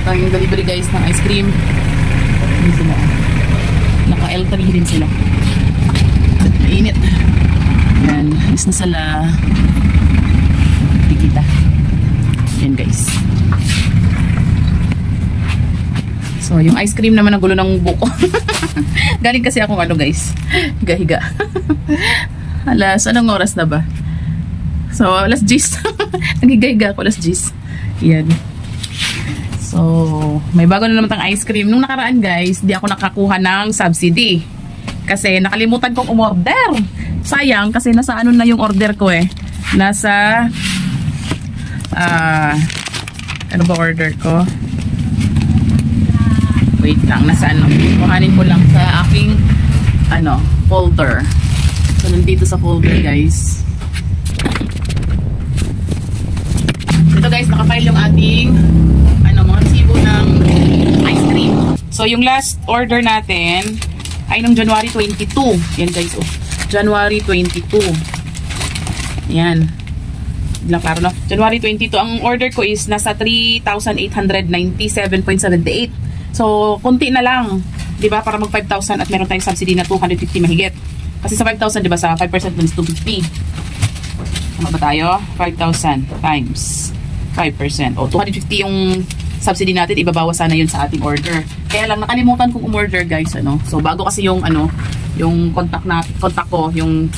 tayong delivery guys ng ice cream. Ayan sila. Naka L3 din sila. Mainit. Yan. Is na sila. Dikita. Yan guys. So, yung ice cream naman ang gulo ng buko. Galing kasi akong ano guys. Higa-higa. Alas, anong oras na ba? So, alas 10. Naghiga-higa ako, alas 10. Yan. So, may bago na naman tang ice cream. Nung nakaraan guys, di ako nakakuha ng subsidy. Kasi nakalimutan kong umorder. Sayang, kasi nasa ano na yung order ko eh. Nasa, ano ba order ko? Wait lang, nasa ano? Kuhanin ko lang sa aking, ano, folder. So, nandito sa folder guys. Ito guys, nakafile yung ating mga resibo ng ice cream. So, yung last order natin ay nung January 22. Yan guys, oh. January 22. Yan. Bilang klaro na. January 22. Ang order ko is nasa 3,897.78. So, konti na lang. Diba? Para mag 5,000 at meron tayong subsidy na 250 mahigit. Kasi sa 5,000, diba? Sa 5% dun is 250. Ano ba tayo? 5,000 times 5%. O, 250 yung subsidy natin. Ibabawas sana yun sa ating order. Kaya lang, nakalimutan kong umorder, guys. Ano? So, bago kasi yung, yung contact ko, yung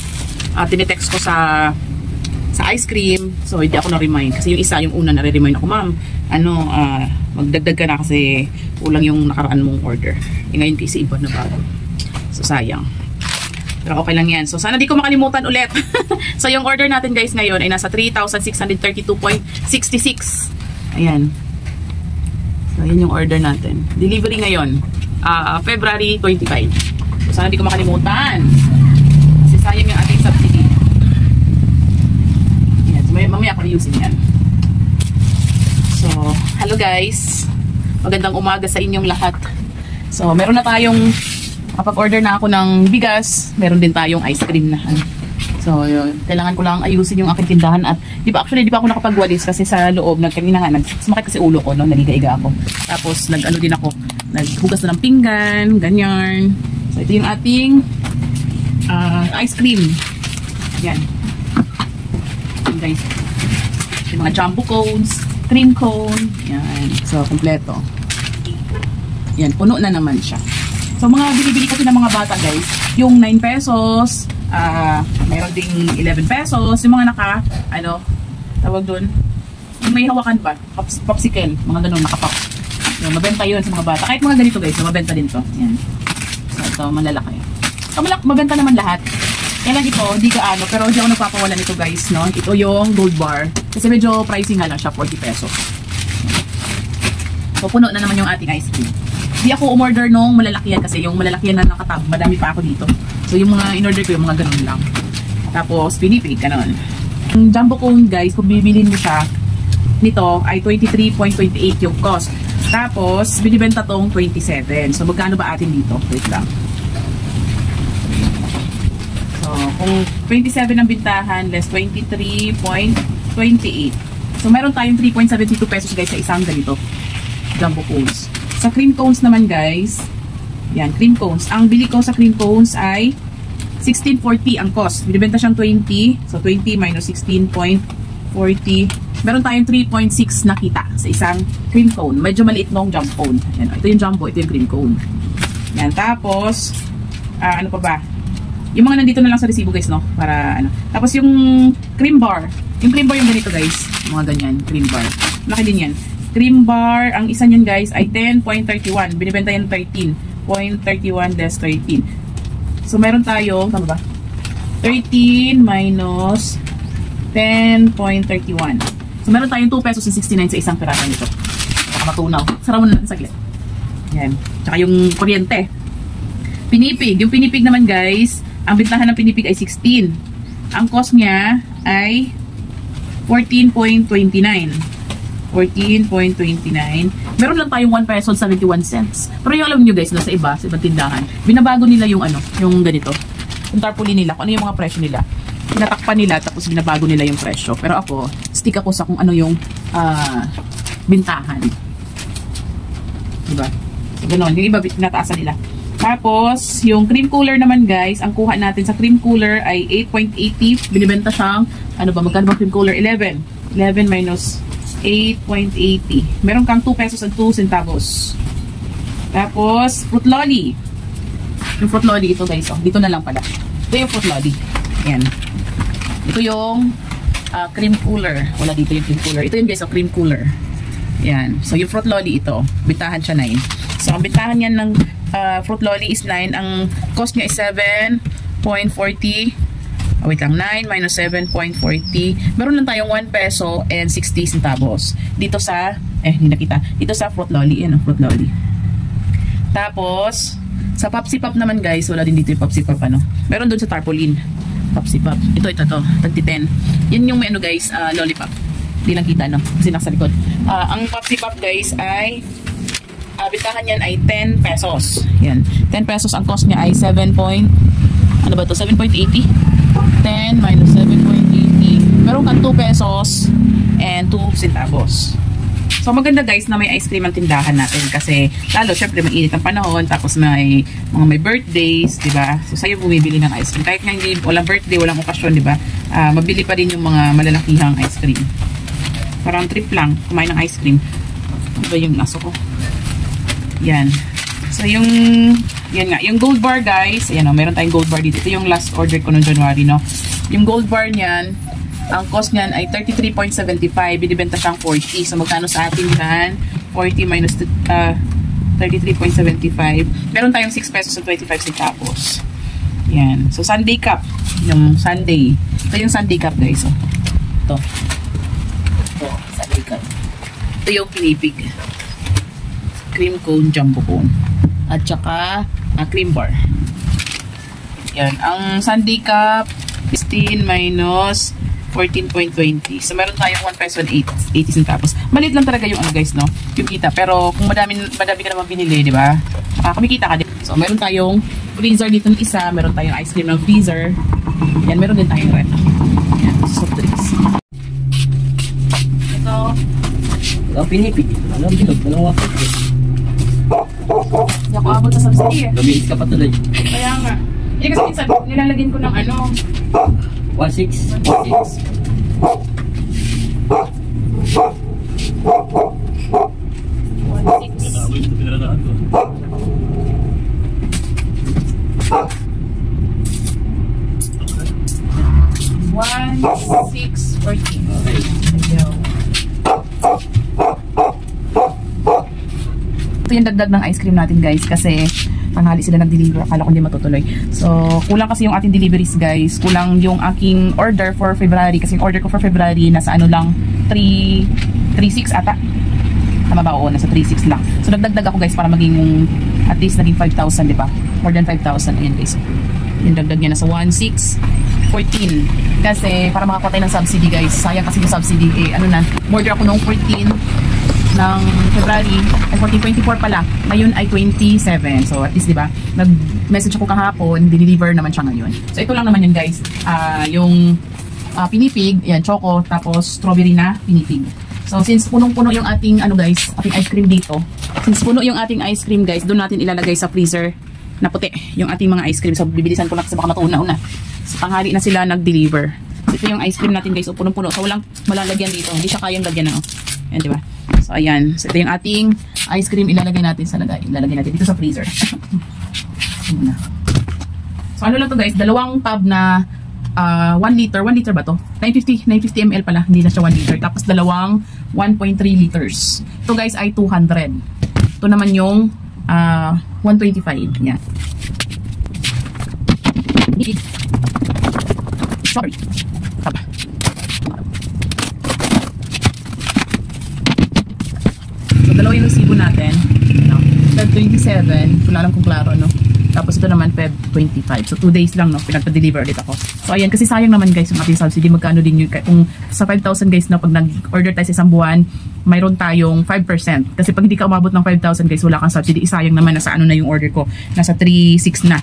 tinitext ko sa ice cream. So, hindi ako na-remind. Kasi yung isa, yung una, nare-remind ako, ma'am, magdagdag ka na kasi kulang yung nakaraan mong order. Ngayon kasi iba na bago. So, sayang. Pero okay lang yan. So, sana di ko makalimutan ulit. So, yung order natin guys ngayon ay nasa 3,632.66. Ayan. So, ayan yung order natin. Delivery ngayon. February 25. So, sana di ko makalimutan. Kasi sayang yung ating subsidy. Ayan. So, mamaya ako i-using yan. So, hello guys. Magandang umaga sa inyong lahat. So, meron na tayong kapag-order na ako ng bigas, meron din tayong ice cream na. So, yun, kailangan ko lang ayusin yung aking tindahan at di ba ako nakapagwalis kasi sa loob kanina nga sumakit kasi ulo ko, no, naliga-iga ako. Tapos nag-ano din ako, naghugas na ng pinggan, ganyan. So, ito yung ating ice cream. Yan. Yan guys. Yung mga jumbo cones, cream cone. Yan. So, kompleto. Yan. Puno na naman siya. So, mga binibili kasi ng mga bata, guys, yung 9 pesos, mayroon ding 11 pesos, yung mga tawag dun, yung may hawakan ba? Popsicle, mga ganun, nakapop. Yung mabenta yun sa mga bata. Kahit mga ganito, guys, mabenta din to. Yan. So, ito, malalaki. So, mabenta naman lahat. Kailan ito, hindi gaano, pero hindi ako nagpapawala nito guys, no? Ito yung gold bar. Kasi medyo pricey nga lang siya, 40 pesos. So, puno na naman yung ating ice cream. Hindi ako umorder nung malalakihan kasi yung malalakihan na nakatab, madami pa ako dito. So, yung mga in-order ko, yung mga ganun lang. Tapos, pinipig, ganun. Yung jumbo cone guys, kung bibilin mo siya, nito ay 23.28 yung cost. Tapos, binibenta tong 27. So, magkano ba atin dito? Wait lang. So, kung 27 ang bintahan, less 23.28. So, meron tayong 3.72 pesos guys sa isang ganito. Jumbo cones. Sa cream cones naman guys, yan, cream cones. Ang bili ko sa cream cones ay 16.40 ang cost. Binibenta siyang 20. So, 20 minus 16.40. Meron tayong 3.6 na kita sa isang cream cone. Medyo maliit nung jumbo cone. Yan, ito yung jumbo, ito yung cream cone. Yan, tapos, ano pa ba? Yung mga nandito na lang sa resibo guys, no? Para ano. Tapos yung cream bar. Yung cream bar yung ganito guys. Mga ganyan, cream bar. Laki din yan. Cream bar, ang isa niyan guys ay 10.31. Binibenta yan 13.31 less 13. So meron tayo, tama ba? 13 minus 10.31. So meron tayong 2 pesos and 69 sa isang piraso nito. Baka matunaw. Sarawan na natin saglit. Yan. Tsaka yung kuryente. Pinipig. Yung pinipig naman guys, ang bintahan ng pinipig ay 16. Ang cost niya ay 14.29. 14.29. Meron lang tayong 1 peso 71 cents. Pero yung alam nyo guys, sa iba, sa ibang tindahan, binabago nila yung yung ganito. Yung tarpaulin nila, kung ano yung mga presyo nila. Tinatakpan nila, tapos binabago nila yung presyo. Pero ako, stick ako sa kung ano yung bintahan. Diba? So, ganun. Yung iba, tinataasan nila. Tapos, yung cream cooler naman guys, ang kuha natin sa cream cooler ay 8.80. Binibenta siyang, ano ba, magkano ba cream cooler? 11. 11 minus 8.80. Meron kang 2 pesos at 2 centavos. Tapos, fruit lolly. Yung fruit lolly ito guys, oh. Dito na lang pala. Ito yung fruit lolly. Ayan. Ito yung cream cooler. Wala dito yung cream cooler. Ito yung guys, oh, cream cooler. Ayan. So, yung fruit lolly ito, bitahan siya 9. So, ang bitahan yan ng fruit lolly is 9. Ang cost niya is 7.40. Oh, wait lang. 9 minus 7.40. Meron lang tayong 1 peso and 60 centavos. Dito sa, hindi nakita. Dito sa fruit lolly. Yan ang fruit lolly. Tapos, sa Popsi Pop naman guys, wala din dito yung Popsi Pop, ano. Meron doon sa tarpaulin. Popsi Pop. Ito to. Tagti 10. Yan yung may ano guys, lollipop. Hindi lang kita, no? Kasi nasa likod. Ang Popsi Pop guys ay bitahan yan ay 10 pesos. Yan. 10 pesos. Ang cost niya ay 7 point, ano ba to? 7.80. 10 minus 7.80. Meron kang 2 pesos and 2 centavos. So maganda guys na may ice cream ang tindahan natin kasi lalo syempre mainit ang panahon, tapos may mga may birthdays, di ba? So sayo bumibili ng ice cream. Kahit nga hindi walang birthday, walang okasyon, di ba? Mabili pa rin yung mga malalakihang ice cream. Parang trip lang kumain ng ice cream. Ano ba yung naso ko? Yan. So yung gold bar guys, ayan o, meron tayong gold bar dito. Ito yung last order ko noong January, no? Yung gold bar niyan, ang cost niyan ay 33.75. Binibenta siyang 40. So magkano sa atin yan? 40 minus 33.75. Meron tayong 6 pesos at 25 centavos. Yan. So Sunday cup. Yung Sunday. Ito yung Sunday cup guys. So, ito. Ito. Sunday cup. Ito yung pinipig. Cream cone, jumbo cone. At saka cream bar. Yan. Ang Sunday cup 15 minus 14.20. So meron tayong 1 peso and 80 centavos. Maliit lang talaga yung ano guys, no? Yung kita. Pero kung madami ka naman binili, di ba? Kumikita ka din. So meron tayong freezer dito ng isa. Meron tayong ice cream ng freezer. Yan, meron din tayong red. Yan, soft drinks. Ito. Ang pinipig. Alam, bilog. Dalawa. Hindi ako abot sa subsidy eh. Lumilis ka pa tuloy. Kaya nga. Hindi kasi minsan, nilalagyan ko ng ano. 1.6. 1.6. Ito yung dagdag ng ice cream natin guys kasi tanghali sila nag-deliver. Akala ko hindi matutuloy. So, kulang kasi yung ating deliveries guys. Kulang yung aking order for February. Kasi yung order ko for February nasa ano lang 3.6 ata. Tama ba? Oo, nasa 3.6 lang. So, nagdagdag ako guys para maging at least naging 5,000, di ba? More than 5,000. Ayan guys. Yung dagdag niya nasa 1.614. Kasi para makakuha tayo ng subsidy guys. Sayang kasi yung subsidy. Ano na, order ako noong 14 ng February, ay 14.24 pala. Ngayon ay 27. So at least 'di ba? Nag-message ako kahapon, deliver naman siya ngayon. So ito lang naman yun guys. Yung pinipig, yan choco, tapos strawberry na pinipig. So since punong-puno yung ating ano guys, ating ice cream dito. Since puno yung ating ice cream guys, doon natin ilalagay sa freezer na puti yung ating mga ice cream. So bibilisan ko na kasi baka matuuna-una. So tanghali na sila nag-deliver. So ito yung ice cream natin guys, punong-puno. So walang malalagyan dito. Hindi siya kayang lagyan na. Yan, di ba? So, ayan. So, ito yung ating ice cream. Ilalagay natin sa lagay. Ilalagay natin dito sa freezer. So, ano lang to guys? Dalawang tub na 1 liter. 1 liter ba to? 950 ml pala. Hindi na siya 1 liter. Tapos, dalawang 1.3 liters. Ito guys ay 200. Ito naman yung 125. Yan. Sorry. Taba. Dalawa yung resibo natin. Feb 27. Kung alam kung klaro, no? Tapos ito naman, Feb 25. So, 2 days lang, no? Pinagpa-deliver ulit ako. So, ayan. Kasi sayang naman, guys, yung ating subsidy. Magkano din yun? Kung sa 5,000, guys, na pag nag-order tayo sa isang buwan, mayroon tayong 5%. Kasi pag hindi ka umabot ng 5,000, guys, wala kang subsidy. Isayang naman, nasa ano na yung order ko. Nasa 3,600 na.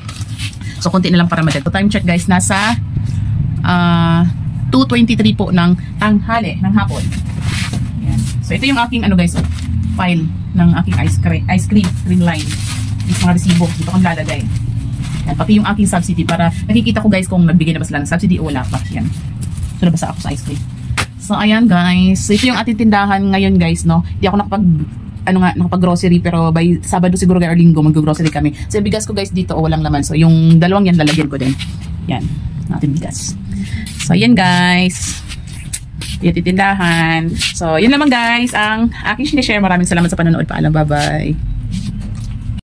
So, konti na lang para madagdag. So, time check, guys, nasa 2:23 po ng tanghali, ng hapon. Ayan. So, ito yung aking, ano, guys, file. ng aking ice cream line. Yung mga resibo, dito ko lalagay. Yan, pati yung aking subsidy para nakikita ko guys kung nagbigay na ba sila ng subsidy o wala pa. Yan. So nabasa ako sa ice cream. So ayan guys, ito yung ating tindahan ngayon guys, no. Hindi ako nakapag-grocery pero by Sabado siguro or Linggo mag-grocery kami. So yung bigas ko guys dito walang laman. So yung dalawang yan lalagyan ko din. Yan, ating bigas. So ayan guys. Yung titindahan. So yun naman guys ang aking sinishare. Maraming salamat sa panonood. Paalam, bye bye.